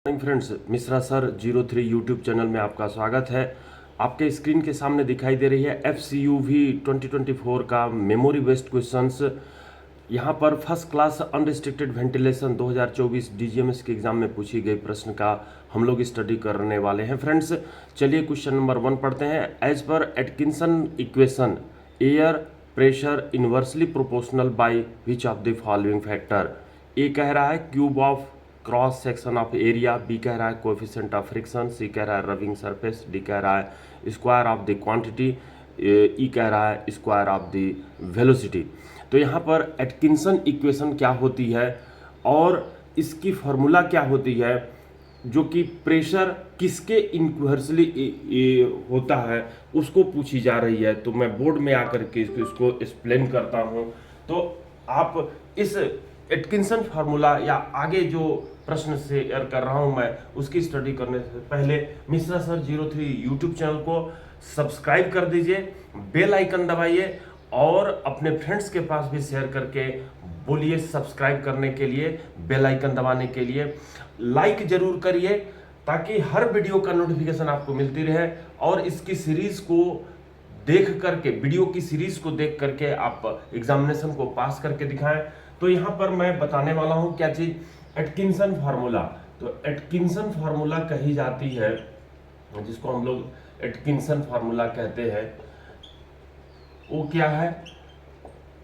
Friends, Mishra sir 03 YouTube channel में आपका स्वागत है। आपके स्क्रीन के सामने दिखाई दे रही है FCUV 2024 का मेमोरी बेस्ड क्वेश्चंस। यहाँ पर first class unrestricted ventilation 2024 DGMS के एग्जाम में पूछी गई प्रश्न का हम लोग स्टडी करने वाले हैं। फ्रेंड्स, चलिए क्वेश्चन नंबर 1 पढ़ते हैं। As per Atkinson equation air pressure inversely proportional by which of the following factor. A कह रहा है cube of cross section of area, B कह रहा है कोएफिशिएंट ऑफ फ्रिक्शन, सी कह रहा है रबिंग सरफेस, डी कह रहा है स्क्वायर ऑफ द क्वांटिटी, ई कह रहा है स्क्वायर ऑफ द वेलोसिटी। तो यहाँ पर एटकिंसन इक्वेशन क्या होती है और इसकी फार्मूला क्या होती है, जो कि प्रेशर किसके इनवर्सली होता है उसको पूछी जा रही है। तो मैं बोर्ड में आकर के इसको एक्सप्लेन करता हूँ। तो आप इस एटकिंसन फार्मूला या आगे जो प्रश्न शेयर कर रहा हूं मैं उसकी स्टडी करने से पहले मिश्रा सर 03 यूट्यूब चैनल को सब्सक्राइब कर दीजिए, बेल आइकन दबाइए और अपने फ्रेंड्स के पास भी शेयर करके बोलिए सब्सक्राइब करने के लिए, बेल आइकन दबाने के लिए। लाइक जरूर करिए ताकि हर वीडियो का नोटिफिकेशन आपको मिलती रहे और इसकी सीरीज को देख करके, वीडियो की सीरीज को देख करके आप एग्जामिनेशन को पास करके दिखाएं। तो यहाँ पर मैं बताने वाला हूँ क्या चीज, एटकिंसन फार्मूला। तो एटकिंसन फार्मूला कही जाती है, जिसको हम लोग एटकिंसन फार्मूला कहते हैं, वो क्या है,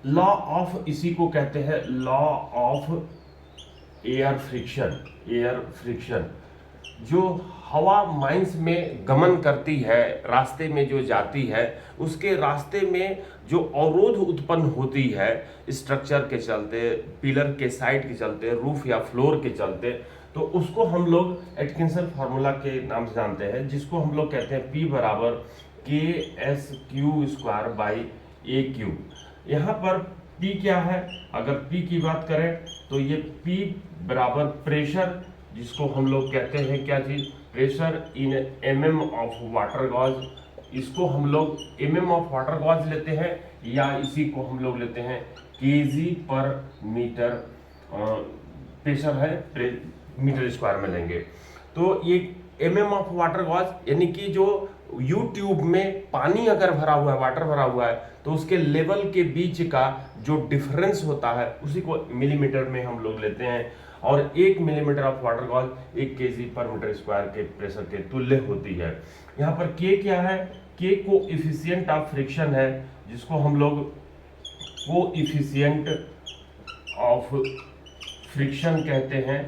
लॉ ऑफ, इसी को कहते हैं law of air friction. Air friction जो हवा माइंस में गमन करती है, रास्ते में जो जाती है, उसके रास्ते में जो अवरोध उत्पन्न होती है स्ट्रक्चर के चलते, पिलर के साइड के चलते, रूफ या फ्लोर के चलते, तो उसको हम लोग एटकिंसन फार्मूला के नाम से जानते हैं, जिसको हम लोग कहते हैं P बराबर KSQ² बाई AQ। यहाँ पर P क्या है, अगर P की बात करें तो ये P बराबर प्रेशर, जिसको हम लोग कहते हैं क्या चीज, pressure in mm of water gauge. इसको हम लोग mm ऑफ वाटर गॉज लेते हैं या इसी को हम लोग लेते हैं kg पर मीटर, प्रेशर है मीटर स्क्वायर में लेंगे। तो ये mm ऑफ वाटर गॉज यानी कि जो यू ट्यूब में पानी अगर भरा हुआ है, वाटर भरा हुआ है, तो उसके लेवल के बीच का जो डिफरेंस होता है उसी को मिलीमीटर में हम लोग लेते हैं। और 1 millimetre of water gauge 1 kg per metre square के प्रेशर के तुल्य होती है। यहाँ पर K क्या है, K कोएफिशिएंट ऑफ फ्रिक्शन है, जिसको हम लोग कोएफिशिएंट ऑफ फ्रिक्शन कहते हैं,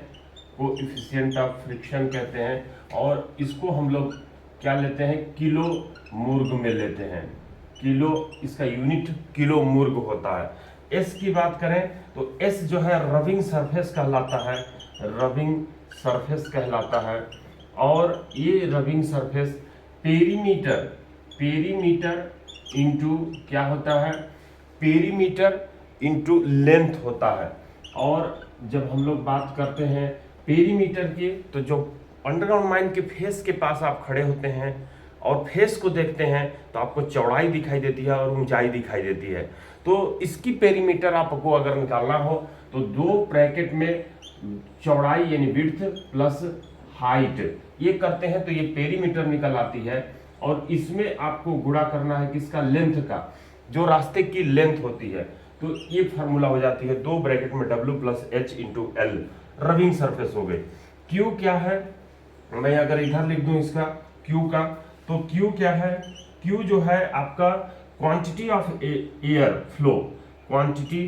कोएफिशिएंट ऑफ फ्रिक्शन कहते हैं। और इसको हम लोग क्या लेते हैं, किलो मूर्ग में लेते हैं। किलो, इसका यूनिट किलो मूर्ग होता है। S की बात करें तो S जो है रबिंग सरफेस कहलाता है, रबिंग सरफेस कहलाता है। और ये rubbing surface perimeter, perimeter into क्या होता है, पेरीमीटर इंटू लेंथ होता है। और जब हम लोग बात करते हैं पेरीमीटर की, तो जो अंडरग्राउंड माइन के फेस के पास आप खड़े होते हैं और फेस को देखते हैं तो आपको चौड़ाई दिखाई देती है और ऊंचाई दिखाई देती है। तो इसकी पेरीमीटर आपको अगर निकालना हो तो 2 ब्रैकेट में चौड़ाई यानी विड्थ प्लस हाइट ये करते हैं तो ये पेरीमीटर निकल आती है। और इसमें आपको गुणा करना है किसका, लेंथ का, जो रास्ते की लेंथ होती है। तो ये फार्मूला हो जाती है 2 ब्रैकेट में W plus H into L, rubbing surface हो गई। Q क्या है, मैं अगर इधर लिख दूं इसका Q का, तो Q क्या है, Q जो है आपका quantity of air flow, quantity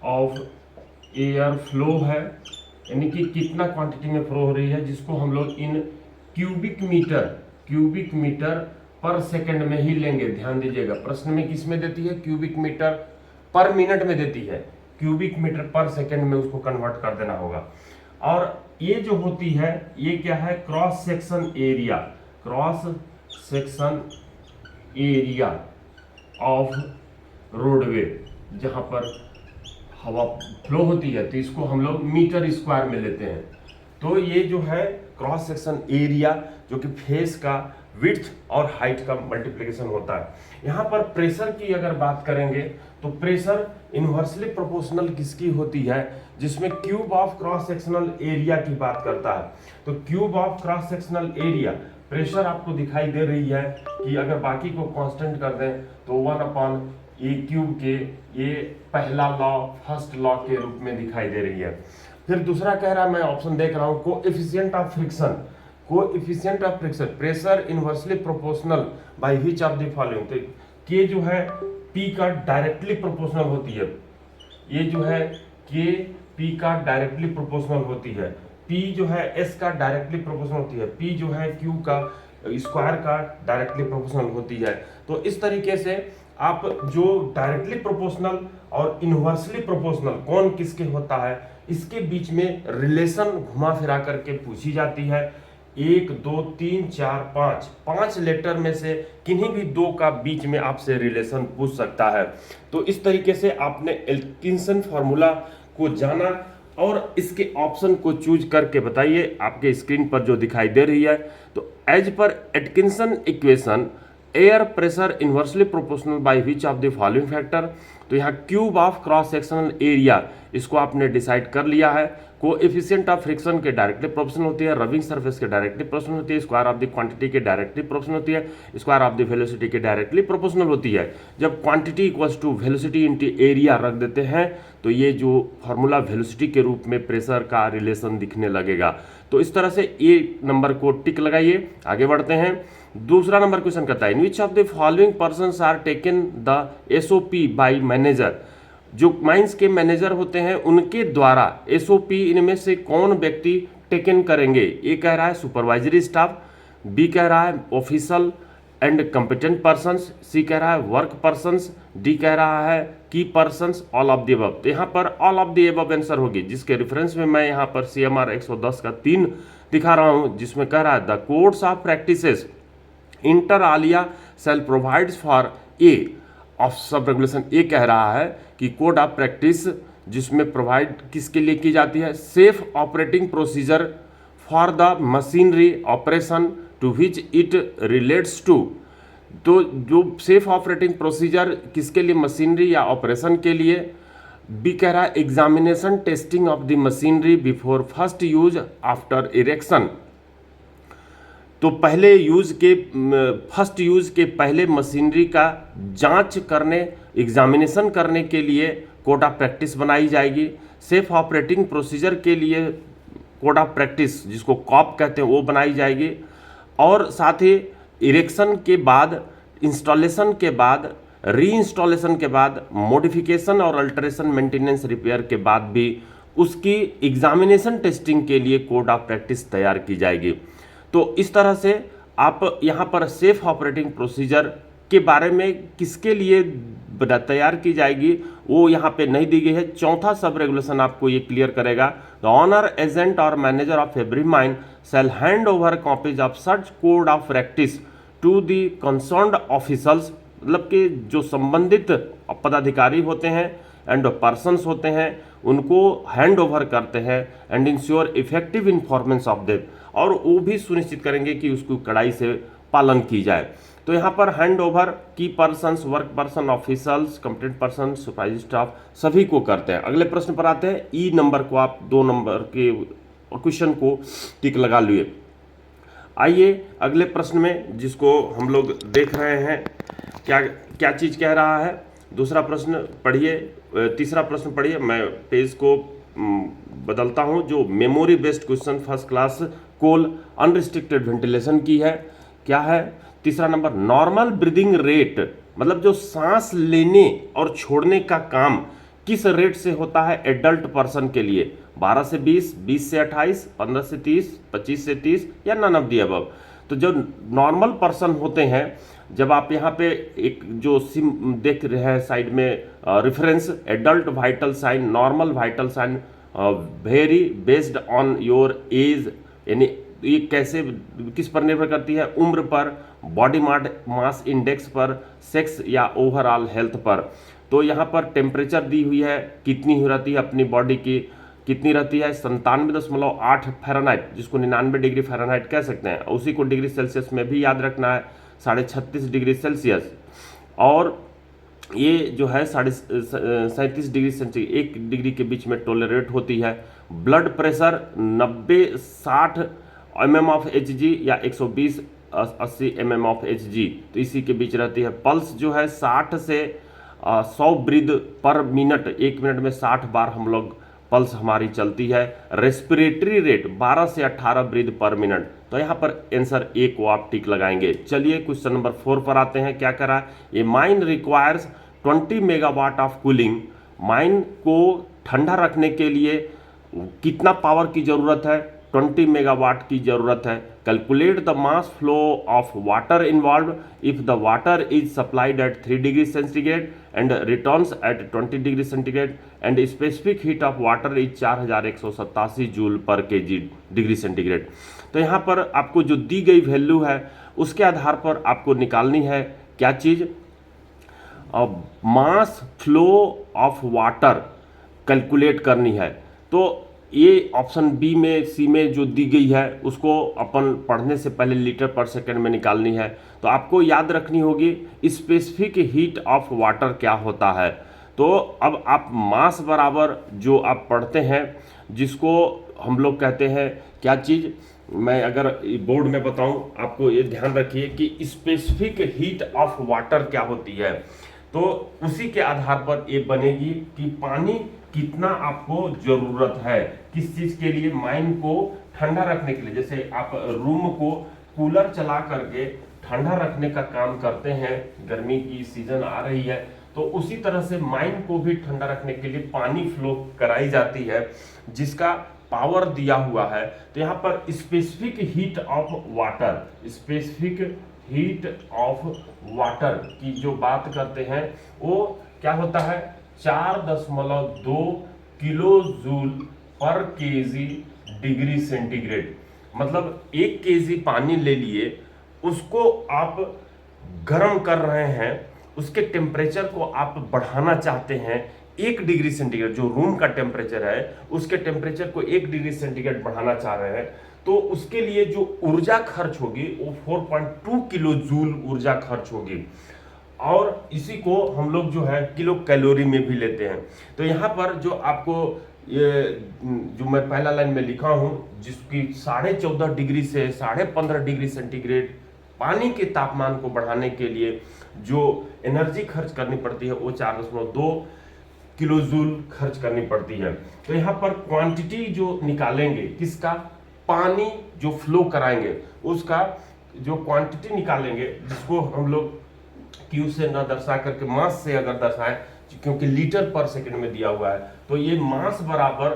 of air flow है, यानी कि कितना क्वांटिटी में फ्लो हो रही है, जिसको हम लोग इन क्यूबिक मीटर पर सेकंड में ही लेंगे। ध्यान दीजिएगा, प्रश्न में किस में देती है, क्यूबिक मीटर पर मिनट में देती है, क्यूबिक मीटर पर सेकंड में उसको कन्वर्ट कर देना होगा। और ये जो होती है ये क्या है, cross section area, cross section area of roadway, जहां पर हवा फ्लो होती है, तो इसको हम लोग मीटर स्क्वायर में लेते हैं। तो ये जो है क्रॉस सेक्शन एरिया, जो कि फेस का विड्थ और हाइट का मल्टीप्लिकेशन होता है। यहाँ पर प्रेशर की अगर बात करेंगे तो प्रेशर इन्वर्सली प्रोपोर्शनल किसकी होती है, जिसमें cube of cross sectional area की बात करता है। तो cube of cross sectional area pressure आपको दिखाई दे रही है कि अगर बाकी को कांस्टेंट कर दें तो 1/ए क्यूब के, ये पहला लॉ, फर्स्ट लॉ के रूप में दिखाई दे रही है। फिर दूसरा कह रहा है, मैं ऑप्शन देख रहा हूँ, coefficient of friction. Coefficient of friction, pressure inversely proportional by which of the following. तो के जो है पी का डायरेक्टली प्रोपोर्शनल होती है, ये जो है के पी का डायरेक्टली प्रोपोर्शनल होती है, पी जो है एस का डायरेक्टली प्रोपोर्शनल होती है, पी जो है क्यू का स्क्वायर का डायरेक्टली प्रोपोर्शनल होती है। तो इस तरीके से आप जो डायरेक्टली प्रोपोर्शनल और इनवर्सली प्रोपोर्शनल कौन किसके होता है, इसके बीच में रिलेशन घुमा फिरा करके पूछी जाती है। 1 2 3 4 5 लेटर में से किन्हीं भी दो का बीच में आपसे रिलेशन पूछ सकता है। तो इस तरीके से आपने एल्किंसन फार्मूला को जाना और इसके ऑप्शन को चूज करके बताइए। आपके स्क्रीन पर जो दिखाई दे रही है, तो as per Atkinson equation air pressure inversely proportional by which of the following factor. तो यहाँ cube of cross sectional area, इसको आपने डिसाइड कर लिया है। कोएफिशिएंट ऑफ फ्रिक्शन के डायरेक्टली प्रोपोर्शनल होती है, रबिंग सरफेस के डायरेक्टली प्रोपोर्शनल होती है, स्क्वायर ऑफ द क्वांटिटी के डायरेक्टली प्रोपोर्शनल होती है, स्क्वायर ऑफ द वेलोसिटी के डायरेक्टली प्रोपोर्शनल होती है। जब quantity equals to velocity into area रख देते हैं तो ये जो फार्मूला वेलोसिटी के रूप में प्रेशर का रिलेशन दिखने लगेगा। तो इस तरह से ए नंबर को टिक लगाइए। आगे बढ़ते हैं। दूसरा नंबर क्वेश्चन कहता है, in which of the following persons are taken the SOP by manager. जो माइंस के मैनेजर होते हैं उनके द्वारा एसओपी इनमें से कौन व्यक्ति टेकन करेंगे। ए कह रहा है सुपरवाइजरी स्टाफ, बी कह रहा है ऑफिशियल एंड कंपिटेंट पर्सन्स, सी कह रहा है वर्क पर्सन्स, डी कह रहा है की persons, all of the above. तो यहाँ पर all of the above answer होगी, जिसके रेफरेंस में मैं यहाँ पर CMR 110 का 3 दिखा रहा हूँ, जिसमें कह रहा है the codes of practices inter alia shall provides for a of sub regulation. A कह रहा है कि कोड ऑफ प्रैक्टिस जिसमें प्रोवाइड किसके लिए की जाती है, safe operating procedure for the machinery operation to which it relates to. तो जो सेफ ऑपरेटिंग प्रोसीजर किसके लिए, मशीनरी या ऑपरेशन के लिए। बी कह रहा है examination testing of the machinery before first use after erection. तो पहले यूज के, फर्स्ट यूज के पहले मशीनरी का जांच करने, एग्जामिनेशन करने के लिए कोड ऑफ प्रैक्टिस बनाई जाएगी। सेफ ऑपरेटिंग प्रोसीजर के लिए कोड ऑफ प्रैक्टिस, जिसको कॉप कहते हैं, वो बनाई जाएगी। और साथ ही इरेक्शन के बाद, इंस्टॉलेशन के बाद, री इंस्टॉलेशन के बाद, मॉडिफिकेशन और अल्टरेशन, मेंटेनेंस, रिपेयर के बाद भी उसकी एग्जामिनेशन टेस्टिंग के लिए कोड ऑफ प्रैक्टिस तैयार की जाएगी। तो इस तरह से आप यहाँ पर सेफ ऑपरेटिंग प्रोसीजर के बारे में किसके लिए तैयार की जाएगी वो यहाँ पे नहीं दी गई है। चौथा सब रेगुलेशन आपको ये क्लियर करेगा, द ऑनर एजेंट और manager of every mine shall hand over copies of such code of practice to the concerned officers. मतलब कि जो संबंधित पदाधिकारी होते हैं एंड पर्सन्स होते हैं उनको हैंड ओवर करते हैं, and ensure effective enforcement of them, और वो भी सुनिश्चित करेंगे कि उसको कड़ाई से पालन की जाए। तो यहाँ पर हैंड ओवर की persons, work person, officers, complete person, supervisory staff सभी को करते हैं। अगले प्रश्न पर आते हैं। ई नंबर को आप 2 नंबर के क्वेश्चन को टिक लगा लिए। आइए अगले प्रश्न में, जिसको हम लोग देख रहे हैं, क्या चीज़ कह रहा है। दूसरा प्रश्न पढ़िए, तीसरा प्रश्न पढ़िए। मैं पेज को बदलता हूं। जो memory based question first class coal unrestricted ventilation की है, क्या है। तीसरा नंबर, नॉर्मल ब्रीदिंग रेट, मतलब जो सांस लेने और छोड़ने का काम किस रेट से होता है एडल्ट पर्सन के लिए, 12 से 20, 20 से 28, 15 से 30, 25 से 30 या नन ऑफ द अबव। तो जो नॉर्मल पर्सन होते हैं, जब आप यहाँ पे एक जो सिम देख रहे हैं साइड में reference, adult vital sign, normal vital sign vary based on your age, यानी ये कैसे, किस पर निर्भर करती है, उम्र पर, बॉडी मास इंडेक्स पर, सेक्स या ओवरऑल हेल्थ पर। तो यहाँ पर टेम्परेचर दी हुई है, कितनी हो रहती है अपनी बॉडी की, कितनी रहती है 97.8 फ़ारेनहाइट, जिसको 99 डिग्री फ़ारेनहाइट कह सकते हैं। उसी को डिग्री सेल्सियस में भी याद रखना है, 36.5 डिग्री सेल्सियस। और ये जो है 37 डिग्री सेंटीग्रेड 1 डिग्री के बीच में टॉलरेट होती है। ब्लड प्रेशर 90-60 mm/Hg या 120-80 mm/Hg, तो इसी के बीच रहती है। पल्स जो है 60 से 100 ब्रीद पर मिनट, 1 मिनट में 60 बार हम लोग पल्स हमारी चलती है। रेस्पिरेटरी रेट 12 से 18 ब्रीद पर मिनट। तो यहाँ पर आंसर ए को आप टिक लगाएंगे। चलिए क्वेश्चन नंबर 4 पर आते हैं। क्या करा, ये mine requires 20 megawatt of cooling. Mine को ठंडा रखने के लिए कितना पावर की जरूरत है, 20 मेगावाट की जरूरत है। Calculate the mass flow of water involve if the water is supplied at 3 degree centigrade and returns at 20 degree centigrade and specific heat of water is 4187 joule per kg degree centigrade. तो यहाँ पर आपको जो दी गई value है उसके आधार पर आपको निकालनी है क्या चीज़, mass flow of water calculate करनी है। तो ये ऑप्शन बी में सी में जो दी गई है उसको अपन पढ़ने से पहले लीटर पर सेकंड में निकालनी है। तो आपको याद रखनी होगी स्पेसिफिक हीट ऑफ वाटर क्या होता है। तो अब आप मास बराबर जो आप पढ़ते हैं, जिसको हम लोग कहते हैं क्या चीज़, मैं अगर बोर्ड में बताऊं आपको ये ध्यान रखिए कि स्पेसिफिक हीट ऑफ वाटर क्या होती है। तो उसी के आधार पर ये बनेगी कि पानी कितना आपको जरूरत है, किस चीज के लिए, माइन को ठंडा रखने के लिए। जैसे आप रूम को कूलर चला करके ठंडा रखने का काम करते हैं, गर्मी की सीजन आ रही है, तो उसी तरह से माइन को भी ठंडा रखने के लिए पानी फ्लो कराई जाती है, जिसका पावर दिया हुआ है। तो यहाँ पर specific heat of water, specific heat of water की जो बात करते हैं वो क्या होता है, 4.2 kilo joule per kg degree centigrade. मतलब 1 केजी पानी ले लिए, उसको आप गर्म कर रहे हैं, उसके टेम्परेचर को आप बढ़ाना चाहते हैं 1 डिग्री सेंटीग्रेड, जो रूम का टेम्परेचर है उसके टेम्परेचर को 1 डिग्री सेंटीग्रेड बढ़ाना चाह रहे हैं। तो उसके लिए जो ऊर्जा खर्च होगी वो 4.2 किलो जूल ऊर्जा खर्च होगी, और इसी को हम लोग जो है किलो कैलोरी में भी लेते हैं। तो यहाँ पर जो आपको ये जो मैं पहला लाइन में लिखा हूँ, जिसकी 14.5 डिग्री से 15.5 डिग्री सेंटीग्रेड पानी के तापमान को बढ़ाने के लिए जो एनर्जी खर्च करनी पड़ती है वो 4.2 किलो जूल खर्च करनी पड़ती है। तो यहाँ पर क्वांटिटी जो निकालेंगे किसका, पानी जो फ्लो कराएंगे उसका जो क्वांटिटी निकालेंगे, जिसको हम लोग क्यू से ना दर्शा करके मास से अगर दर्शाएं, क्योंकि लीटर पर सेकंड में दिया हुआ है, तो ये मास बराबर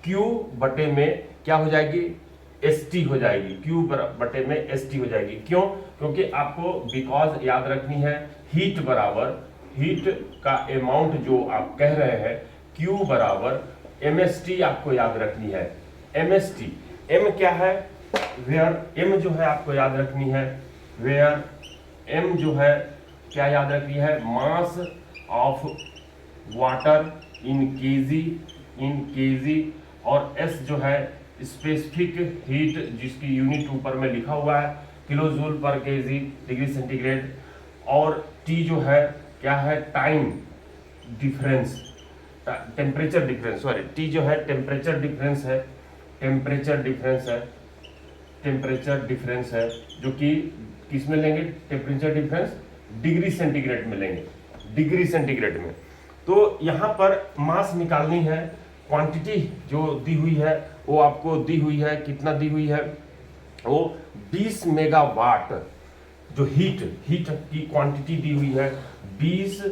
क्यू बटे में क्या हो जाएगी, एसटी हो जाएगी। क्यू बटे में एसटी हो जाएगी। क्यों, क्योंकि आपको बिकॉज याद रखनी है हीट बराबर, हीट का अमाउंट जो आप कह रहे हैं क्यू बराबर एमएसटी आपको याद रखनी है। एमएसटी, एम क्या है, वेयर, एम जो है आपको याद रखनी है वेयर, एम जो है क्या याद रखनी है, mass of water in KG, और एस जो है स्पेसिफिक हीट, जिसकी यूनिट ऊपर में लिखा हुआ है kilo joule per kg degree centigrade, और टी जो है क्या है, time difference, temperature difference, sorry T जो है टेम्परेचर डिफरेंस है, टेम्परेचर डिफरेंस है, जो कि किस में लेंगे, टेम्परेचर डिफरेंस डिग्री सेंटीग्रेड में लेंगे, डिग्री सेंटीग्रेड में। तो यहाँ पर मास निकालनी है, क्वांटिटी जो दी हुई है वो आपको दी हुई है, कितना दी हुई है, वो 20 मेगावाट, जो हीट की क्वांटिटी दी हुई है 20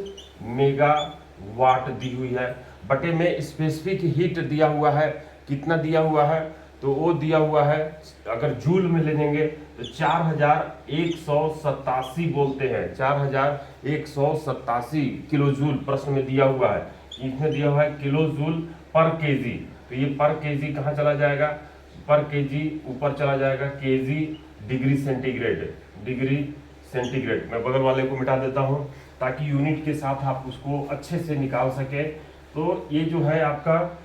मेगावाट दी हुई है, बटे में स्पेसिफिक हीट दिया हुआ है, कितना दिया हुआ है, तो वो दिया हुआ है, अगर जूल में ले लेंगे तो 4187 बोलते हैं, 4187 किलो जूल प्रश्न में दिया हुआ है। इसमें दिया हुआ है किलो जूल पर केजी, तो ये पर केजी कहाँ चला जाएगा, पर केजी ऊपर चला जाएगा, केजी डिग्री सेंटीग्रेड। मैं बगल वाले को मिटा देता हूँ ताकि यूनिट के साथ आप उसको अच्छे से निकाल सके। तो ये जो है आपका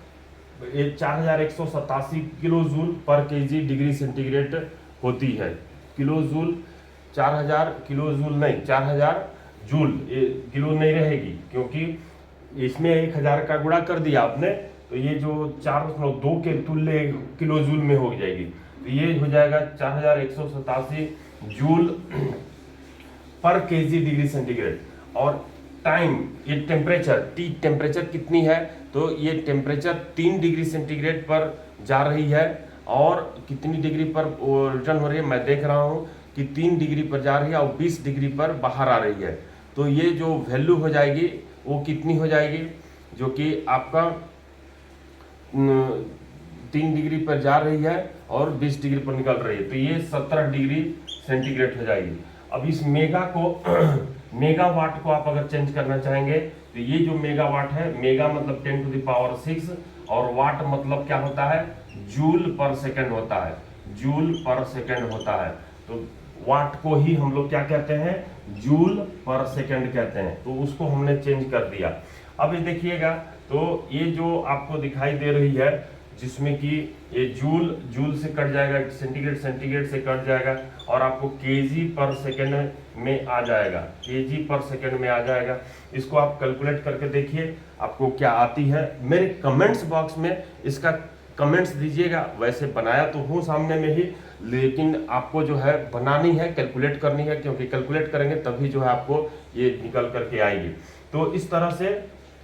ये 4187 kilo joule per kg degree centigrade होती है। किलो जूल 4000 किलो जूल नहीं, 4000 जूल, ये किलो नहीं रहेगी क्योंकि इसमें 1000 का गुणा कर दिया आपने, तो ये जो 4.2 के तुल्य किलो जूल में हो जाएगी। तो ये हो जाएगा 4187 joule per kg degree centigrade. और टाइम, ये टेम्परेचर, टी टेम्परेचर कितनी है, तो ये टेम्परेचर 3 डिग्री सेंटीग्रेड पर जा रही है और कितनी डिग्री पर रिटर्न हो रही है मैं देख रहा हूँ कि 3 डिग्री पर जा रही है और 20 डिग्री पर बाहर आ रही है। तो ये जो वैल्यू हो जाएगी वो कितनी हो जाएगी, जो कि आपका 3 डिग्री पर जा रही है और 20 डिग्री पर निकल रही है, तो ये 17 डिग्री सेंटीग्रेड हो जाएगी। अब इस मेगा को मेगावाट को आप अगर चेंज करना चाहेंगे तो ये जो मेगावाट है, मेगा मतलब 10⁻⁶ और वाट मतलब क्या होता है, जूल पर सेकंड होता है, जूल पर सेकंड होता है। तो वाट को ही हम लोग क्या कहते हैं, जूल पर सेकंड कहते हैं, तो उसको हमने चेंज कर दिया। अब ये देखिएगा, तो ये जो आपको दिखाई दे रही है जिसमें कि ये जूल, जूल से कट जाएगा, सेंटीग्रेड, सेंटीग्रेड से कट जाएगा और आपको केजी पर सेकंड में आ जाएगा, केजी पर सेकंड में आ जाएगा। इसको आप कैलकुलेट करके देखिए आपको क्या आती है। मेरे कमेंट्स बॉक्स में इसका कमेंट्स दीजिएगा। वैसे बनाया तो हूँ सामने में ही, लेकिन आपको जो है बनानी है, कैलकुलेट करनी है, क्योंकि कैलकुलेट करेंगे तभी जो है आपको ये निकल करके आएगी। तो इस तरह से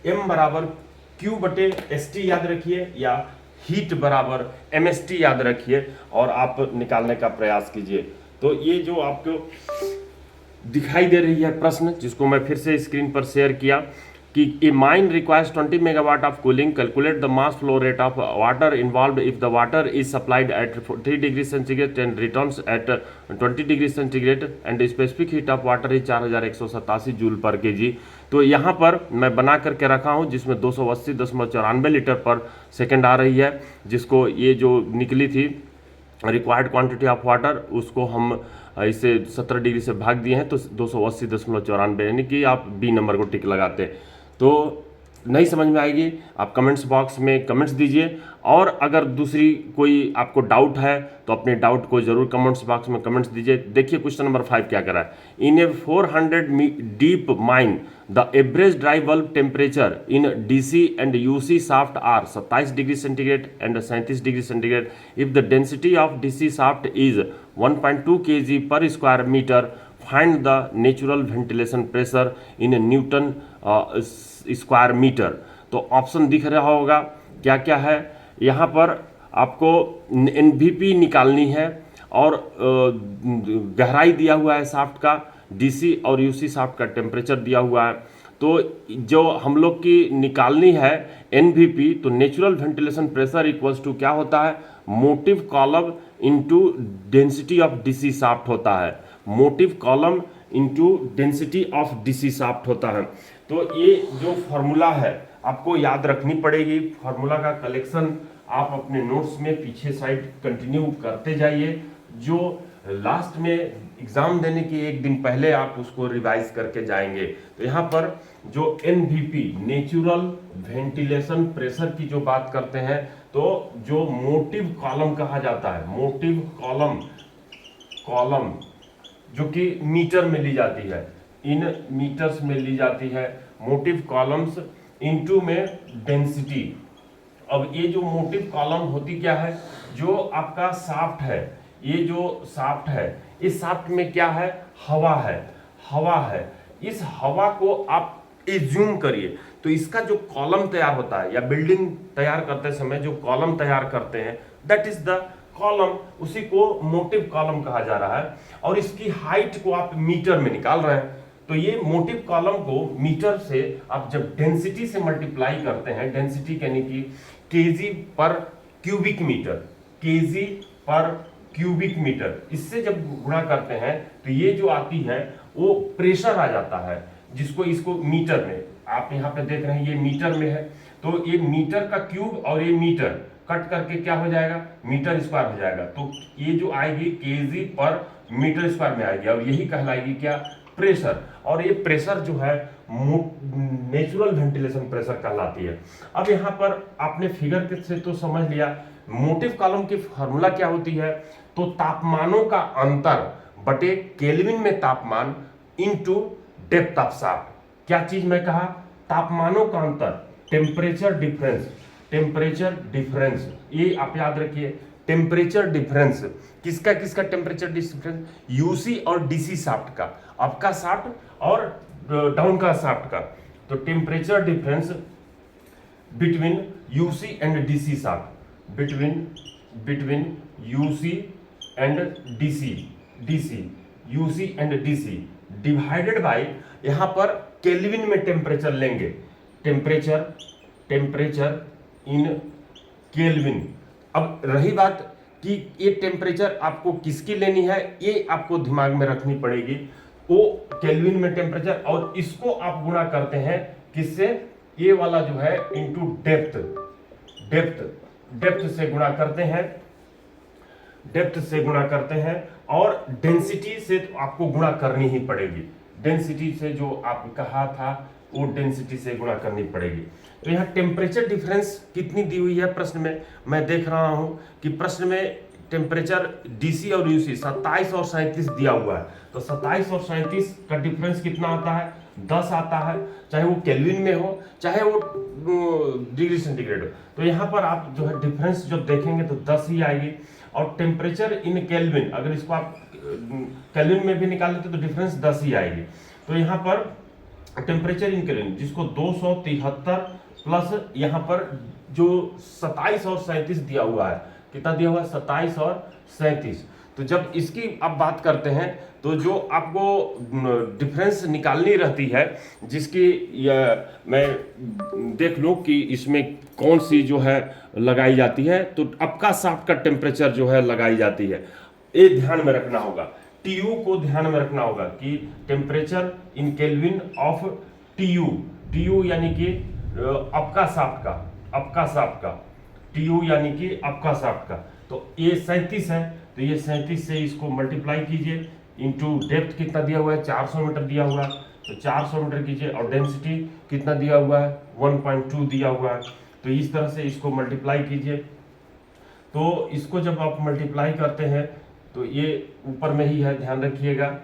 m बराबर Q/ST याद रखिए या हीट बराबर mst याद रखिए और आप निकालने का प्रयास कीजिए। तो ये जो आपको दिखाई दे रही है प्रश्न, जिसको मैं फिर से स्क्रीन पर शेयर किया कि a mine requires 20 megawatt of cooling, calculate the mass flow rate of water involved if the water is supplied at 3 degree centigrade and returns at 20 degree centigrade and specific heat of water is 4187 joule per kg. तो यहाँ पर मैं बना करके रखा हूँ जिसमें 280.94 litre पर सेकेंड आ रही है, जिसको ये जो निकली थी रिक्वायर्ड क्वांटिटी ऑफ वाटर, उसको हम इसे 17 डिग्री से भाग दिए हैं तो 280.94, यानी कि आप बी नंबर को टिक लगाते हैं। तो नहीं समझ में आएगी आप कमेंट्स बॉक्स में कमेंट्स दीजिए, और अगर दूसरी कोई आपको डाउट है तो अपने डाउट को जरूर कमेंट्स बॉक्स में कमेंट्स दीजिए। देखिए क्वेश्चन नंबर 5 क्या करा है। In a 400 deep mine the average dry bulb temperature in DC and UC shaft are 27 degree centigrade and 37 degree centigrade. If the density of DC shaft is 1.2 kg per square metre, find the natural ventilation pressure in newton square metre. तो option दिख रहा होगा क्या क्या है। यहाँ पर आपको एनवीपी निकालनी है और गहराई दिया हुआ है शाफ्ट का, डीसी और यूसी शाफ्ट का टेम्परेचर दिया हुआ है। तो जो हम लोग की निकालनी है एनवीपी, तो natural ventilation pressure equals to क्या होता है, motive column into density of DC shaft होता है, motive column into density of DC shaft होता है। तो ये जो फॉर्मूला है आपको याद रखनी पड़ेगी। फॉर्मूला का कलेक्शन आप अपने नोट्स में पीछे साइड कंटिन्यू करते जाइए, जो लास्ट में एग्जाम देने के एक दिन पहले आप उसको रिवाइज करके जाएंगे। तो यहाँ पर जो एनवीपी नेचुरल वेंटिलेशन प्रेशर की जो बात करते हैं, तो जो मोटिव कॉलम कहा जाता है, मोटिव कॉलम, कॉलम जो कि मीटर में ली जाती है, इन मीटर्स में ली जाती है, मोटिव कॉलम्स इनटू में डेंसिटी। अब ये जो मोटिव कॉलम होती क्या है, जो आपका शाफ्ट है, ये जो शाफ्ट है, इस शाफ्ट में क्या है, हवा है, हवा है। इस हवा को आप एज्यूम करिए, तो इसका जो कॉलम तैयार होता है या बिल्डिंग तैयार करते समय जो कॉलम तैयार करते हैं, दैट इज द कॉलम, उसी को मोटिव कॉलम कहा जा रहा है। और इसकी हाइट को आप मीटर में निकाल रहे हैं, तो ये मोटिव कॉलम को मीटर से आप जब डेंसिटी से मल्टीप्लाई करते हैं, डेंसिटी यानी कि केजी पर क्यूबिक मीटर, केजी पर क्यूबिक मीटर, इससे जब गुणा करते हैं तो ये जो आती है वो प्रेशर आ जाता है, जिसको इसको मीटर में आप यहाँ पे देख रहे हैं, ये मीटर में है। तो ये मीटर का क्यूब और ये मीटर कट करके क्या हो जाएगा, मीटर स्क्वायर हो जाएगा। तो ये जो आएगी केजी पर मीटर स्क्वायर में आएगी और यही कहलाएगी क्या, प्रेशर। और ये प्रेशर जो है नेचुरल वेंटिलेशन प्रेशर कहलाती है। अब यहाँ पर आपने फिगर से तो समझ लिया, मोटिव कॉलम की फॉर्मूला क्या होती है, तो तापमानों का अंतर बटे केल्विन में तापमान इनटू डेप्थ ऑफ शाफ्ट। क्या चीज मैं कहा, तापमानों का अंतर, टेम्परेचर डिफरेंस, टेम्परेचर डिफरेंस, ये आप याद रखिए, टेम्परेचर डिफरेंस किसका किसका टेम्परेचर डिफरेंस, यूसी और डीसी शाफ्ट का, अप का शाफ्ट और डाउन का शाफ्ट का। तो temperature difference between UC and DC shaft, between UC and DC UC and DC divided by, यहां पर केल्विन में टेम्परेचर लेंगे, टेम्परेचर इन केल्विन। अब रही बात कि ये टेम्परेचर आपको किसकी लेनी है, ये आपको दिमाग में रखनी पड़ेगी, वो केल्विन में टेम्परेचर, और इसको आप गुणा करते हैं किससे, ये वाला जो है इनटू डेप्थ से गुणा करते हैं, और डेंसिटी से तो आपको गुणा करनी ही पड़ेगी, डेंसिटी से जो आप कहा था वो डेंसिटी से गुणा करनी पड़ेगी। तो यहाँ टेम्परेचर डिफरेंस कितनी दी हुई है प्रश्न में, मैं देख रहा हूं कि प्रश्न में टेम्परेचर डीसी और यूसी 27 और 37 दिया हुआ है, तो 27 और 37 का डिफरेंस कितना आता है, 10 आता है, चाहे वो केल्विन में हो चाहे वो डिग्री सेंटीग्रेड हो। तो यहाँ पर आप जो है डिफरेंस जब देखेंगे तो 10 ही आएगी, और टेम्परेचर इन केल्विन अगर इसको आप केल्विन में भी निकाल लेते तो डिफरेंस 10 ही आएगी। तो यहाँ पर टेम्परेचर इन केल्विन जिसको 273 प्लस यहाँ पर जो 27 और 37 दिया हुआ है, कितना दिया हुआ है, 27 और 37। तो जब इसकी आप बात करते हैं तो जो आपको डिफरेंस निकालनी रहती है, जिसकी मैं देख लूं कि इसमें कौन सी जो है लगाई जाती है, तो आपका शाफ्ट का टेम्परेचर जो है लगाई जाती है, ये ध्यान में रखना होगा, टीयू को ध्यान में रखना होगा कि temperature in kelvin of TU यानी कि आपका शाफ्ट का टीयू यानी कि आपका शाफ्ट का। तो ये 37 है, तो ये 37 से इसको मल्टीप्लाई कीजिए, इनटू डेप्थ कितना दिया हुआ है, 400 मीटर दिया हुआ है, तो 400 मीटर कीजिए, और डेंसिटी कितना दिया हुआ है, 1.2 दिया हुआ है। तो इस तरह से इसको मल्टीप्लाई कीजिए। तो इसको जब आप मल्टीप्लाई करते हैं तो ये ऊपर में ही है, ध्यान रखिएगा,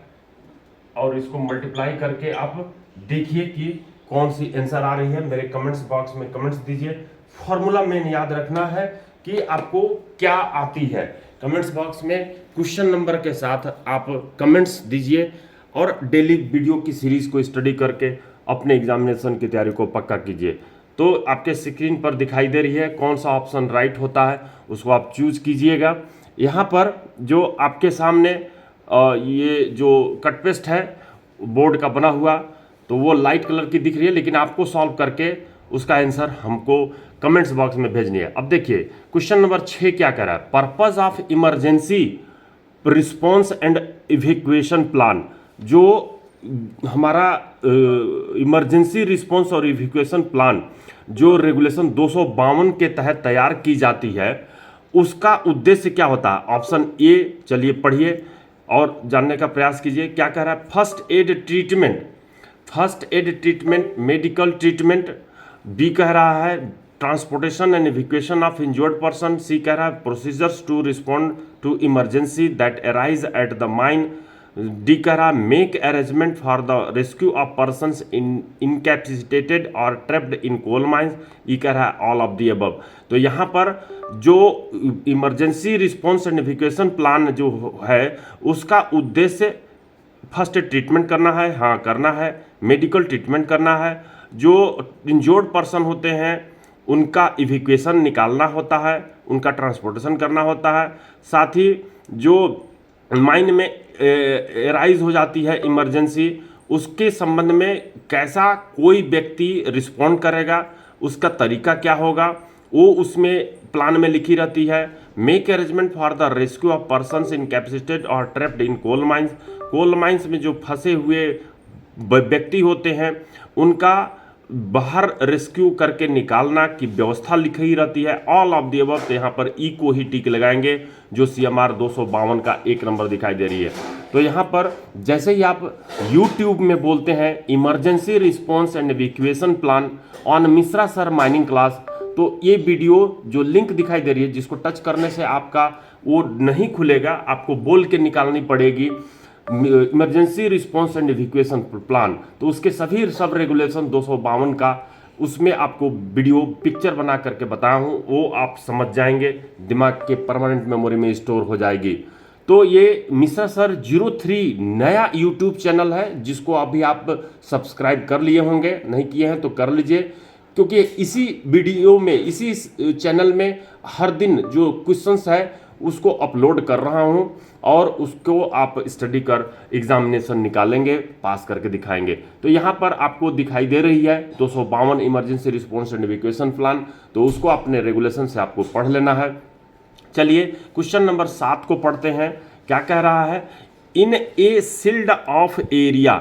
और इसको मल्टीप्लाई करके आप देखिए कि कौन सी आंसर आ रही है। मेरे कमेंट्स बॉक्स में कमेंट्स दीजिए। फॉर्मूला मेन याद रखना है कि आपको क्या आती है। कमेंट्स बॉक्स में क्वेश्चन नंबर के साथ आप कमेंट्स दीजिए, और डेली वीडियो की सीरीज को स्टडी करके अपने एग्जामिनेशन की तैयारी को पक्का कीजिए। तो आपके स्क्रीन पर दिखाई दे रही है कौन सा ऑप्शन राइट होता है, उसको आप चूज कीजिएगा। यहाँ पर जो आपके सामने ये जो कट पेस्ट है बोर्ड का बना हुआ, तो वो लाइट कलर की दिख रही है, लेकिन आपको सॉल्व करके उसका आंसर हमको कमेंट्स बॉक्स में भेजनी है। अब देखिए क्वेश्चन नंबर 6 क्या कह रहा है, purpose of emergency response and evacuation plan. जो हमारा इमरजेंसी रिस्पॉन्स और इवैक्यूएशन प्लान जो रेगुलेशन 252 के तहत तैयार की जाती है, उसका उद्देश्य क्या होता है। ऑप्शन ए, चलिए पढ़िए और जानने का प्रयास कीजिए क्या कह रहा है। First aid treatment medical treatment, B कह रहा है transportation and evacuation of injured person, C कह रहा है procedures to respond to emergency that arise at the mine, D कह रहा है make arrangement for the rescue of persons incapacitated or trapped in coal mines, E कह रहा है all of the above. तो यहाँ पर जो emergency response and evacuation plan जो है उसका उद्देश्य फर्स्ट ट्रीटमेंट करना है, हाँ करना है, मेडिकल ट्रीटमेंट करना है, जो इंजर्ड पर्सन होते हैं उनका इवैक्यूएशन निकालना होता है, उनका ट्रांसपोर्टेशन करना होता है, साथ ही जो माइन में एराइज हो जाती है इमरजेंसी, उसके संबंध में कैसा कोई व्यक्ति रिस्पॉन्ड करेगा, उसका तरीका क्या होगा, वो उसमें प्लान में लिखी रहती है। Make arrangement for the rescue of persons incapacitated or trapped in coal mines, coal mines में जो फंसे हुए व्यक्ति होते हैं उनका बाहर रेस्क्यू करके निकालना की व्यवस्था लिखी रहती है। ऑल ऑफ द अबव, तो यहाँ पर ई को ही टिक लगाएंगे जो CMR 252 का 1 नंबर दिखाई दे रही है। तो यहाँ पर जैसे ही आप YouTube में बोलते हैं emergency response and evacuation plan on Mishra sir mining class, तो ये वीडियो जो लिंक दिखाई दे रही है जिसको टच करने से आपका वो नहीं खुलेगा, आपको बोल के निकालनी पड़ेगी emergency response and evacuation plan. तो उसके सभी सब रेगुलेशन 252 का उसमें आपको वीडियो पिक्चर बना करके बताया हूँ, वो आप समझ जाएंगे, दिमाग के परमानेंट मेमोरी में स्टोर हो जाएगी। तो ये मिश्रा सर 03 नया यूट्यूब चैनल है जिसको अभी आप सब्सक्राइब कर लिए होंगे, नहीं किए हैं तो कर लीजिए, क्योंकि इसी वीडियो में इसी चैनल में हर दिन जो क्वेश्चंस है उसको अपलोड कर रहा हूं और उसको आप स्टडी कर एग्जामिनेशन निकालेंगे, पास करके दिखाएंगे। तो यहाँ पर आपको दिखाई दे रही है 252 emergency response and evacuation plan, तो उसको अपने रेगुलेशन से आपको पढ़ लेना है। चलिए क्वेश्चन नंबर 7 को पढ़ते हैं। क्या कह रहा है, in a sealed off area,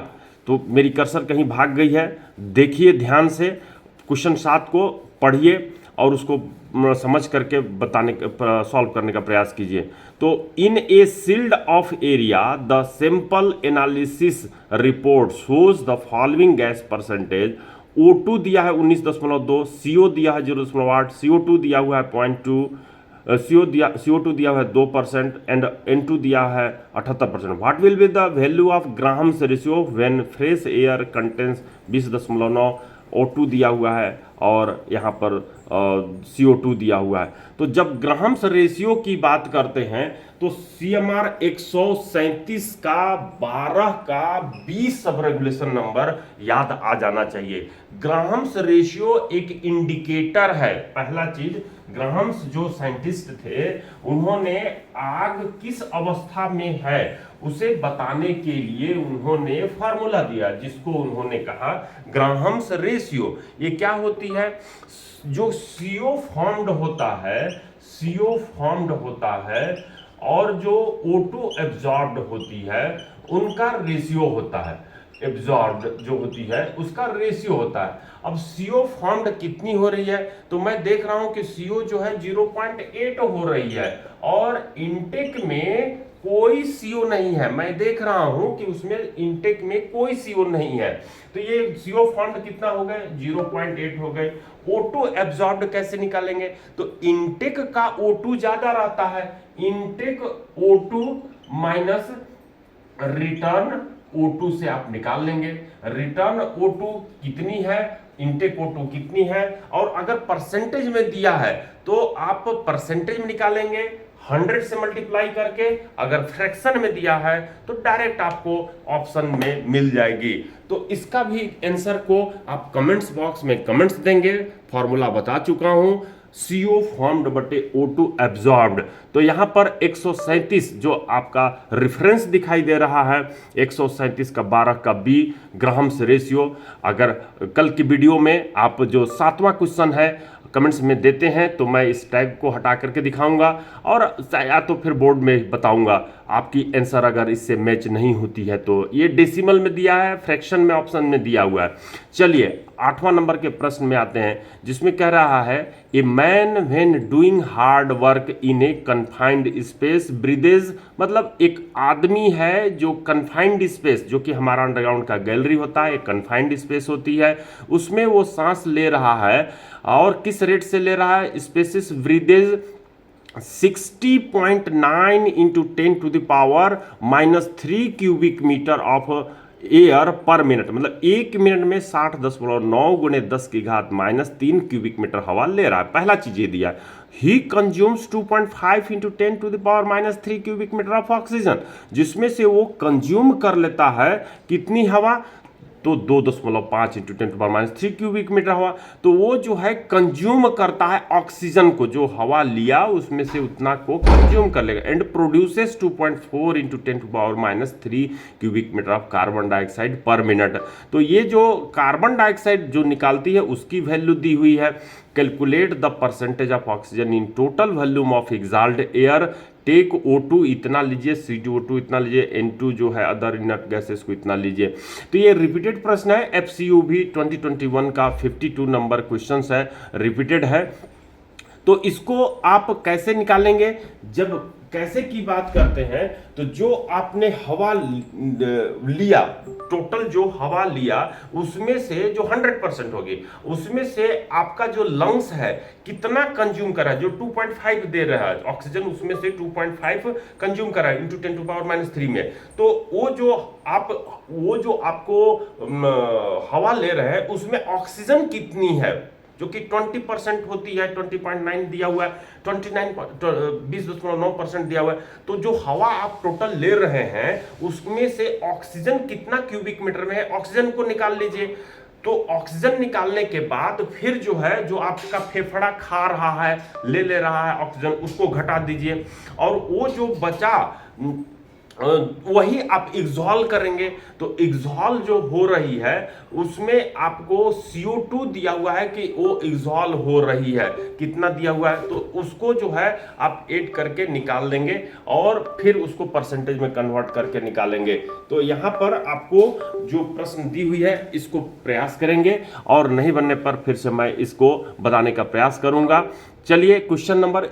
तो मेरी कर्सर कहीं भाग गई है, देखिए ध्यान से, क्वेश्चन 7 को पढ़िए और उसको समझ करके बताने सॉल्व करने का प्रयास कीजिए। तो in a sealed off area the simple analysis report shows the following gas percentage. O2 दिया है 19.2, CO दिया है 0.8, CO2 दिया हुआ है 0.2, CO2 दिया हुआ है 2% एंड N2 दिया है 78%। What will be the value of Graham's ratio when fresh air contains 20.9, O2 दिया हुआ है और यहाँ पर CO2 दिया हुआ है। तो जब ग्राहम्स रेशियो की बात करते हैं तो CMR 137 का 12 का 20 सब रेगुलेशन नंबर याद आ जाना चाहिए। ग्राहम्स रेशियो एक इंडिकेटर है। पहला चीज, ग्राहम्स जो साइंटिस्ट थे उन्होंने आग किस अवस्था में है उसे बताने के लिए उन्होंने फार्मूला दिया जिसको उन्होंने कहा ग्राहम्स रेशियो। ये क्या होती है, जो CO फॉर्म्ड होता है और जो O2 एब्जॉर्ब्ड होती है उनका रेशियो होता है, एब्जॉर्ब्ड जो होती है उसका रेशियो होता है। अब CO फॉर्म्ड कितनी हो रही है, तो मैं देख रहा हूं कि CO जो है 0.8 हो रही है और इनटेक में कोई CO नहीं है। मैं देख रहा हूं कि उसमें इनटेक में कोई CO नहीं है, तो ये CO फॉर्म्ड कितना हो गए, 0.8 हो गए। O2 एब्जॉर्ब्ड कैसे निकालेंगे, तो इनटेक का O2 ज्यादा रहता है, intake O2 minus return O2 से आप निकाल लेंगे। रिटर्न O2 कितनी है, इनटेक O2 कितनी है, और अगर परसेंटेज में दिया है तो आप परसेंटेज में निकालेंगे 100 से मल्टीप्लाई करके, अगर फ्रैक्शन में दिया है तो डायरेक्ट आपको ऑप्शन में मिल जाएगी। तो इसका भी आंसर को आप कमेंट्स बॉक्स में कमेंट्स देंगे, फॉर्मूला बता चुका हूं, CO फॉर्म्ड बटे O2 एब्जॉर्ब्ड। तो यहां पर 137 जो आपका रेफरेंस दिखाई दे रहा है, 137 का 12 का B ग्राहम्स रेशियो। अगर कल की वीडियो में आप जो 7वां क्वेश्चन है कमेंट्स में देते हैं तो मैं इस टैग को हटा करके दिखाऊंगा और या तो फिर बोर्ड में बताऊंगा। आपकी आंसर अगर इससे मैच नहीं होती है तो ये डेसिमल में दिया है, फ्रैक्शन में ऑप्शन में दिया हुआ है। चलिए 8वां नंबर के प्रश्न में आते हैं जिसमें कह रहा है a man when doing hard work in a confined space breathes, मतलब एक आदमी है जो कन्फाइंड स्पेस, जो कि हमारा अंडरग्राउंड का गैलरी होता है, एक कन्फाइंड स्पेस होती है, उसमें वो सांस ले रहा है और किस रेट से ले रहा है, spaces breathes 60.9 into 10⁻³ cubic metre of air per minute, मतलब 1 मिनट में 60.9 गुणे 10⁻³ क्यूबिक मीटर हवा ले रहा है। पहला चीज ये दिया है। He consumes 2.5 into 10⁻³ cubic metre of oxygen, जिसमें से वो कंज्यूम कर लेता है कितनी हवा, तो 2.5 इंटू 10⁻³ क्यूबिक मीटर हवा। तो वो जो है कंज्यूम करता है ऑक्सीजन को, जो हवा लिया उसमें से उतना को कंज्यूम कर लेगा, and produces 2.4 into 10⁻³ cubic metre of carbon dioxide per minute. तो ये जो कार्बन डाइऑक्साइड जो निकालती है उसकी वैल्यू दी हुई है, calculate the percentage of oxygen in total volume of exhaled air, take O2 इतना लीजिए, C2O2 इतना लीजिए, N2 जो है अदर इनर्ट गैसेस को इतना लीजिए। तो ये रिपीटेड प्रश्न है, FCU भी 2021 का 52 नंबर क्वेश्चन है, रिपीटेड है। तो इसको आप कैसे निकालेंगे? जब कैसे की बात करते हैं तो जो आपने हवा लिया, टोटल जो हवा लिया उसमें से जो 100% होगी, उसमें से आपका जो लंग्स है कितना कंज्यूम करा, जो 2.5 दे रहा है ऑक्सीजन, उसमें से 2.5 कंज्यूम करा इंटू 10⁻³ में। तो वो जो आपको हवा ले रहे हैं उसमें ऑक्सीजन कितनी है, जो कि 20% होती है, 20.9 दिया हुआ है, 20.9% दिया हुआ है। तो जो हवा आप टोटल ले रहे हैं उसमें से ऑक्सीजन कितना क्यूबिक मीटर में है, ऑक्सीजन को निकाल लीजिए। तो ऑक्सीजन निकालने के बाद फिर जो है, जो आपका फेफड़ा खा रहा है, ले रहा है ऑक्सीजन, उसको घटा दीजिए, और वो जो बचा वही आप एग्जॉल करेंगे। तो एग्जॉल जो हो रही है उसमें आपको CO2 दिया हुआ है कि वो एग्जॉल हो रही है, कितना दिया हुआ है, तो उसको जो है आप ऐड करके निकाल देंगे और फिर उसको परसेंटेज में कन्वर्ट करके निकालेंगे। तो यहाँ पर आपको जो प्रश्न दी हुई है इसको प्रयास करेंगे, और नहीं बनने पर फिर से मैं इसको बताने का प्रयास करूंगा। चलिए क्वेश्चन नंबर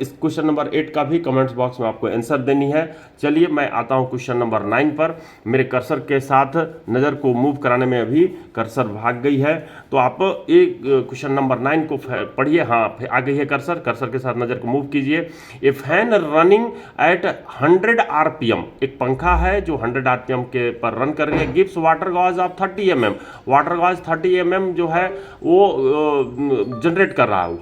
8 का भी कमेंट्स बॉक्स में आपको आंसर देनी है। चलिए मैं आता हूं क्वेश्चन नंबर 9 पर। मेरे कर्सर के साथ नज़र को मूव कराने में अभी कर्सर भाग गई है, तो आप एक क्वेश्चन नंबर 9 को पढ़िए। हाँ, आ गई है कर्सर के साथ नज़र को मूव कीजिए। ए फैन रनिंग एट 100 RPM, एक पंखा है जो 100 RPM के पर रन कर रही है, gives water gauge of 30 mm, water gauge 30 mm जो है वो जनरेट कर रहा है।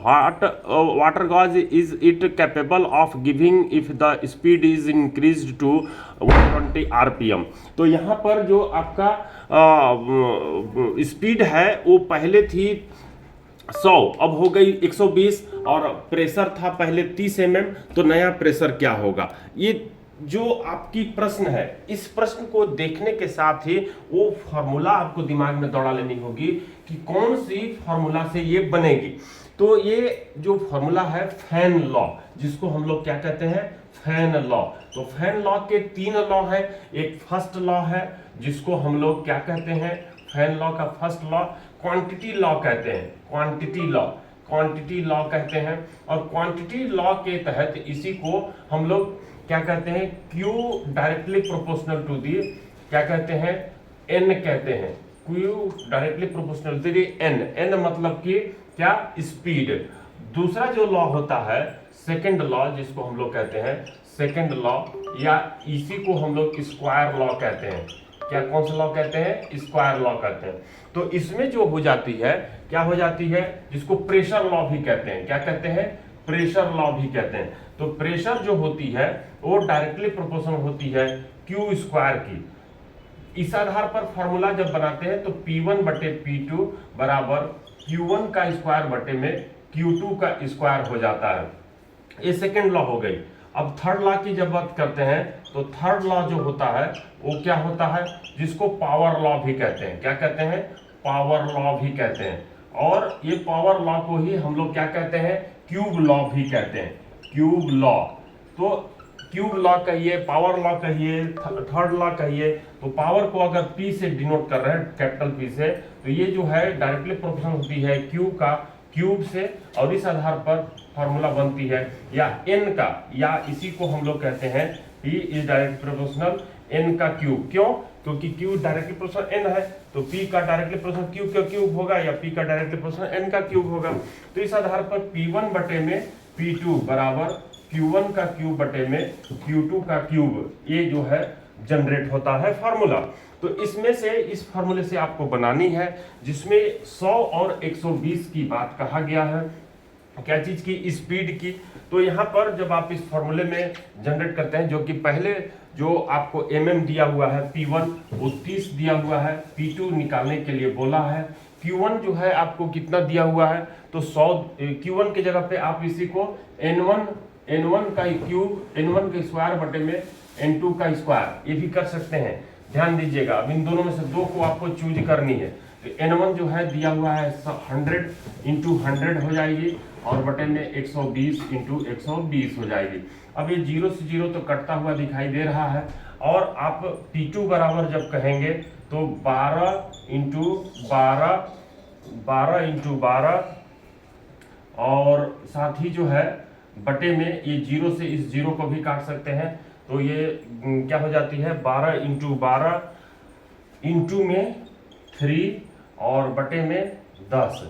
Water gauge is it capable of giving if the speed is increased to 120 RPM। तो यहाँ पर जो आपका स्पीड है वो पहले थी 100, अब हो गई 120, और प्रेशर था पहले 30 mm, तो नया प्रेशर क्या होगा? ये जो आपकी प्रश्न है, इस प्रश्न को देखने के साथ ही वो फॉर्मूला आपको दिमाग में दौड़ा लेनी होगी कि कौन सी फॉर्मूला से ये बनेगी। तो ये जो फॉर्मूला है फैन लॉ, जिसको हम लोग क्या कहते हैं, फैन लॉ। तो फैन लॉ के 3 लॉ है। एक फर्स्ट लॉ है जिसको हम लोग क्या कहते हैं, फैन लॉ का फर्स्ट लॉ क्वांटिटी लॉ कहते हैं, क्वांटिटी लॉ कहते हैं। और क्वांटिटी लॉ के तहत इसी को हम लोग क्या कहते हैं, Q directly proportional to the क्या कहते हैं, N कहते हैं, Q directly proportional to the N मतलब कि क्या, स्पीड। दूसरा जो लॉ होता है सेकंड लॉ, जिसको हम लोग कहते हैं सेकंड लॉ, या इसी को हम लोग स्क्वायर लॉ कहते हैं। क्या, कौन सा लॉ कहते हैं, स्क्वायर लॉ कहते हैं। तो इसमें जो हो जाती है, क्या हो जाती है, जिसको प्रेशर लॉ भी कहते हैं, क्या कहते हैं, प्रेशर लॉ भी कहते हैं। तो प्रेशर जो होती है वो डायरेक्टली प्रोपोर्शनल होती है Q स्क्वायर की। इस आधार पर फॉर्मूला जब बनाते हैं तो P1 बटे P2 बराबर Q1 का स्क्वायर बटे में Q2 का स्क्वायर हो जाता है। ये सेकेंड लॉ हो गई। अब थर्ड लॉ की जब बात करते हैं तो थर्ड लॉ जो होता है वो क्या होता है, जिसको पावर लॉ भी कहते हैं। क्या कहते हैं, पावर लॉ भी कहते हैं। और ये पावर लॉ को ही हम लोग क्या कहते हैं, क्यूब लॉ भी कहते हैं, क्यूब लॉ। तो क्यूब लॉ कहिए, पावर लॉ कहिए, थर्ड लॉ कहिए। तो पावर को अगर P से डिनोट कर रहे हैं, कैपिटल P से, तो ये जो है डायरेक्टली प्रोपोर्शनल होती है Q का क्यूब से, और इस आधार पर फॉर्मूला बनती है, या N का, या इसी को हम लोग कहते हैं P is directly proportional N का क्यूब। क्यों? क्योंकि Q डायरेक्टली प्रोपोर्शनल N है, तो P का डायरेक्टली प्रोपोर्शनल Q का क्यूब होगा, या P का डायरेक्टली प्रोपोर्शनल N का क्यूब होगा। तो इस आधार पर P1 बटे में P2 बराबर Q1 का क्यूब बटे में Q2 का क्यूब, ये जो है जनरेट होता है फार्मूला। तो इसमें से, इस फार्मूले से आपको बनानी है, जिसमें 100 और 120 की बात कहा गया है। क्या चीज की, स्पीड की। तो यहाँ पर जब आप इस फार्मूले में जनरेट करते हैं, जो कि पहले जो आपको mm दिया हुआ है P1 वो 30 दिया हुआ है, P2 निकालने के लिए बोला है, Q1 जो है आपको कितना दिया हुआ है, तो 100, Q1 की जगह पे आप इसी को N1 का क्यूब, N1 का स्क्वायर बटे में N2 का स्क्वायर, ये भी कर सकते हैं। ध्यान दीजिएगा, अब इन दोनों में से 2 को आपको चूज करनी है। N1 जो है दिया हुआ है 100 इंटू 100 हो जाएगी और बटे में 120 इंटू 120 हो जाएगी। अब ये 0 से 0 तो कटता हुआ दिखाई दे रहा है और आप T2 बराबर जब कहेंगे तो 12 इंटू 12 और साथ ही जो है बटे में ये 0 से इस 0 को भी काट सकते हैं तो ये क्या हो जाती है 12 इंटू 12 इंटू में 3 और बटे में 10।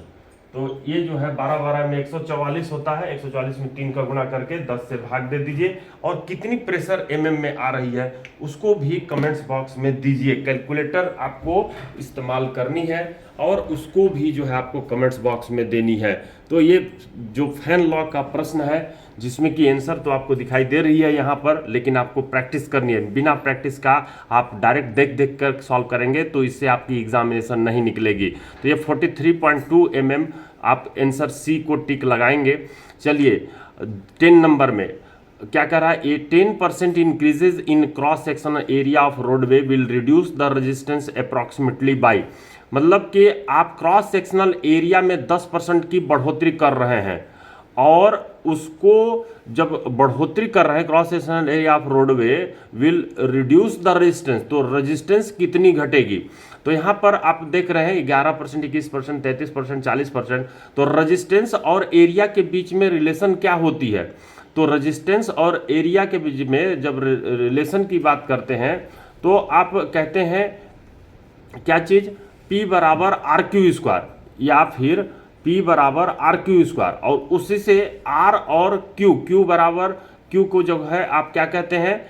तो ये जो है 12 में 144 होता है, 144 में 3 का गुणा करके 10 से भाग दे दीजिए और कितनी प्रेशर mm में आ रही है उसको भी कमेंट्स बॉक्स में दीजिए। कैलकुलेटर आपको इस्तेमाल करनी है और उसको भी जो है आपको कमेंट्स बॉक्स में देनी है। तो ये जो फैन लॉ का प्रश्न है जिसमें कि आंसर तो आपको दिखाई दे रही है यहाँ पर, लेकिन आपको प्रैक्टिस करनी है। बिना प्रैक्टिस का आप डायरेक्ट देख कर सॉल्व करेंगे तो इससे आपकी एग्जामिनेशन नहीं निकलेगी। तो ये 43.2 mm आप आंसर सी को टिक लगाएंगे। चलिए 10 नंबर में क्या कह रहा है, ए 10% increases in cross sectional area of roadway will reduce the resistance approximately by, मतलब कि आप क्रॉस सेक्शनल एरिया में 10% की बढ़ोतरी कर रहे हैं और उसको जब बढ़ोतरी कर रहे हैं cross sectional area of roadway will reduce the resistance, तो रेजिस्टेंस कितनी घटेगी। तो यहाँ पर आप देख रहे हैं 11%, 21%, 33%, 40%। तो रेजिस्टेंस और एरिया के बीच में रिलेशन क्या होती है, तो रेजिस्टेंस और एरिया के बीच में जब रिलेशन की बात करते हैं तो आप कहते हैं क्या चीज, P बराबर आर क्यू स्क्वायर या फिर P बराबर आर क्यू स्क्वायर और उसी से R और Q बराबर Q को जो है आप क्या कहते हैं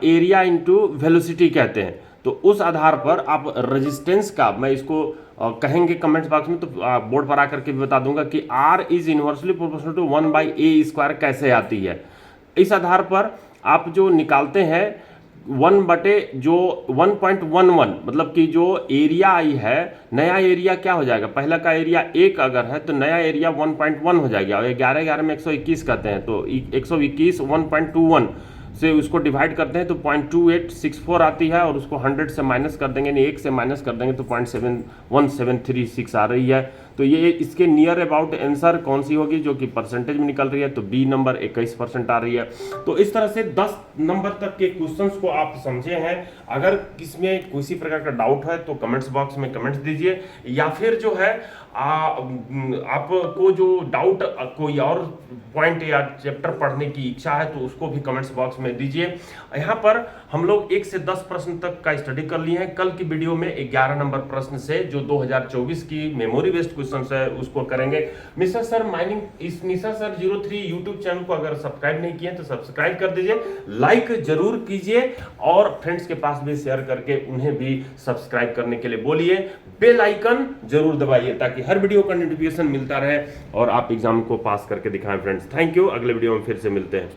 एरिया इंटू वेलोसिटी कहते हैं। तो उस आधार पर आप रेजिस्टेंस का, मैं इसको कहेंगे कमेंट्स बॉक्स में तो बोर्ड पर आकर के भी बता दूंगा कि R is inversely proportional to 1/a square कैसे आती है। इस आधार पर आप जो निकालते हैं 1/1.11, मतलब कि जो एरिया आई है, नया एरिया क्या हो जाएगा, पहला का एरिया 1 अगर है तो नया एरिया 1.1 हो जाएगा। और 11 में 121 कहते हैं तो 121 1.21 से उसको डिवाइड करते हैं तो 0.2864 आती है और उसको 100 से माइनस कर देंगे, यानी 1 से माइनस कर देंगे तो 0.71736 आ रही है। तो ये इसके नियर अबाउट आंसर कौन सी होगी जो कि परसेंटेज में निकल रही है, तो बी नंबर 21% आ रही है। तो इस तरह से 10 नंबर तक के क्वेश्चंस को आप समझे हैं। अगर किसमें किसी प्रकार का डाउट है तो कमेंट्स बॉक्स में कमेंट्स दीजिए, या फिर जो है आपको जो डाउट कोई और पॉइंट या चैप्टर पढ़ने की इच्छा है तो उसको भी कमेंट्स बॉक्स में दीजिए। यहाँ पर हम लोग 1 से 10 प्रश्न तक का स्टडी कर लिए हैं। कल की वीडियो में 11 नंबर प्रश्न से जो 2024 की मेमोरी बेस्ड क्वेश्चन है उसको करेंगे। मिस्टर सर माइनिंग इस मिस्टर सर 03 यूट्यूब चैनल को अगर सब्सक्राइब नहीं किए तो सब्सक्राइब कर दीजिए, लाइक जरूर कीजिए और फ्रेंड्स के पास भी शेयर करके उन्हें भी सब्सक्राइब करने के लिए बोलिए। बेल आइकन जरूर दबाइए ताकि हर वीडियो का नोटिफिकेशन मिलता रहे और आप एग्जाम को पास करके दिखाएं फ्रेंड्स। थैंक यू, अगले वीडियो में फिर से मिलते हैं।